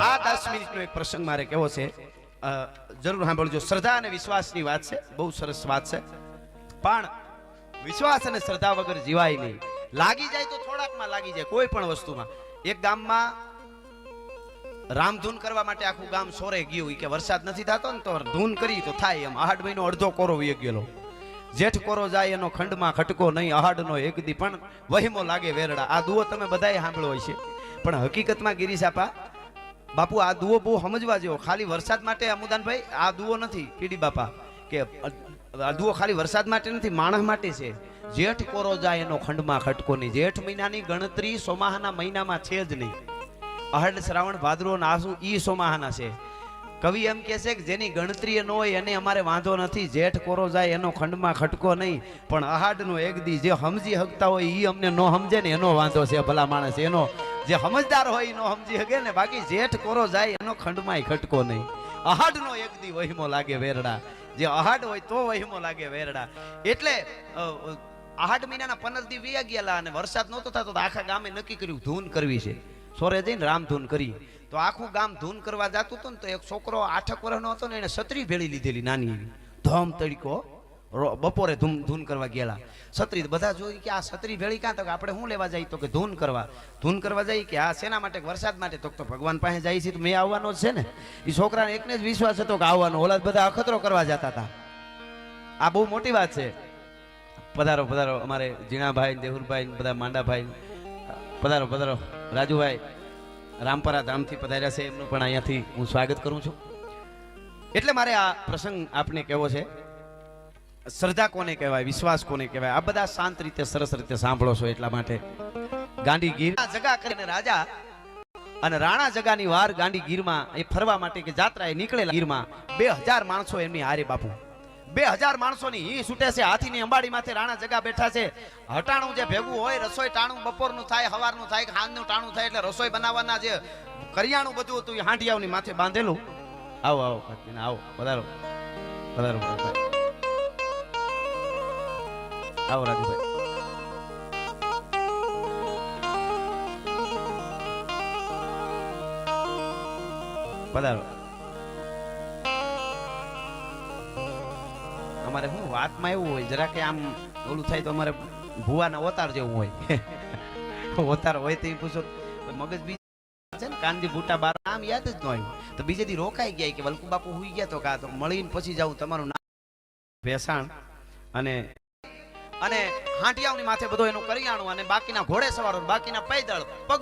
આ 10 મિનિટનો એક પ્રસંગ મારે કેવો છે, જરૂર સાંભળજો। શ્રદ્ધા અને વિશ્વાસની વાત છે, બહુ સરસ વાત છે, પણ વિશ્વાસ અને શ્રદ્ધા વગર જીવાય નહીં। લાગી જાય તો થોડાકમાં લાગી જાય, કોઈ પણ વસ્તુમાં। એક ગામમાં રામધૂન કરવા માટે આખું ગામ સોરે ગયું કે વરસાદ નથી થતો ને તો ધૂન કરી તો થાય એમ। આહાડ મહિનો અડધો કોરો વહી ગયેલો, જેઠ કોરો જાય એનો ખંડમાં ખટકો નહીં, આહાડનો એક દી પણ વહીમો લાગે વેરડા। આ દુઓ તમે બધાએ સાંભળ્યો હશે, પણ હકીકતમાં ગિરીશ આપા બાપુ આ દુઓ બહુ સમજવા જેવો। ખાલી વરસાદ માટે અમુદાનભાઈ આ દુઓ નથી પીડી બાપા, કે આ દુઓ ખાલી વરસાદ માટે નથી, માણસ માટે છે। જેઠ કોરો જાય એનો ખંડમાં ખટકો નહીં। જેઠ મહિનાની ગણતરી સોમાહાના મહિનામાં છે જ નહીં। અહાડ શ્રાવણ ભાદરો ને આસુ ઈ સોમાહાના છે। કવિ એમ કહે છે કે જેની ગણતરી ન હોય એને અમારે વાંધો નથી, જેઠ કોરો જાય એનો ખંડમાં ખટકો નહીં, પણ અહાડનો એક દી જે સમજી શકતા હોય ઈ અમને ન સમજે ને એનો વાંધો છે। ભલા માણસ એનો જે સમજદાર હોય ઈ નો સમજી શકે ને, બાકી જેઠ કોરો જાય એનો ખંડમાંય ખટકો નહીં। અહાડનો એક દી વહીમો લાગે વેરડા, જે અહાડ હોય તો વહીમો લાગે વેરડા। એટલે આહાડ મહિનાના 15 દી વી ગયેલા અને વરસાદ નહોતો થતો તો આખા ગામે નક્કી કર્યું ધૂન કરવી છે। સોરે જઈને રામધૂન કરી તો આખું ગામ ધૂન કરવા જતું હતું ને તો એક છોકરો 8 વર્ષનો હતો ને એને છત્રી ભેળી લીધેલી નાની એવી, ધમ તડકો, બપોરે ધૂન કરવા ગયેલા। છત્રી બધા જોઈ કે આ છત્રી ભેળી ક્યાં, તો કે આપણે શું લેવા જાય, તો કે ધૂન કરવા જાય કે આ શેના માટે, વરસાદ માટે, તો ભગવાન પાસે જાય છે તો મેં આવવાનો જ છે ને। એ છોકરાને એકને જ વિશ્વાસ હતો કે આવવાનો, ઓલા બધા અખતરો કરવા જતા હતા। આ બહુ મોટી વાત છે। પધારો પધારો અમારે જીણાભાઈ, દેહુરભાઈ, બધા માંડાભાઈ, પધારો પધારો। રાજુભાઈ રામપરા ધામથી પધાર્યા છે, એમનું પણ અહીંયાથી હું સ્વાગત કરું છું। એટલે મારે આ પ્રસંગ આપને કેવો છે, શ્રદ્ધા કોને કહેવાય, વિશ્વાસ કોને કહેવાય, આ બધા શાંત રીતે સરસ રીતે સાંભળો છો એટલા માટે। ગાંડી ગીર જગા કરીને રાજા અને રાણા જગાની વાર ગાંડી ગીરમાં એ ફરવા માટે કે જાત્રાએ નીકળેલા ગીરમાં 2000 માણસો એમની હારે બાપુ, 2000 માણસોની ઈ છૂટે છે। હાથીની અંબાડી માથે રાણા જગા બેઠા છે। હટાણું જે ભેગું હોય, રસોઈ ટાણું બપોરનું થાય, સવારનું થાય, સાંજનું ટાણું થાય, એટલે રસોઈ બનાવવાના જે કરિયાણું બધું હતું એ હાંડિયાઓની માથે બાંધેલું। આવો આવો કાકીના આવો, પધારો પધારો આવો રાજુભાઈ, પધારો। અમારે શું વાતમાં એવું હોય જરા કે આમ ઓલું થાય તો અમારે ભુવાના ઓતાર જેવું હોય। ઓતાર હોય તો પૂછો મગજ બી છે ને, કાનજી બુટા બાર આમ યાદ જ ન આવ્યું તો બીજે દી રોકાઈ ગયા કે વલ્કુ બાપુ હુઈ ગયા, તો કા તો મળીને પછી જાઉં તમારું નામ ભેસાણ અને હાંડિયાઓની માથે બધો એનું કરિયાણું અને બાકીના ઘોડે સવારો, બાકીના પૈદળ પગ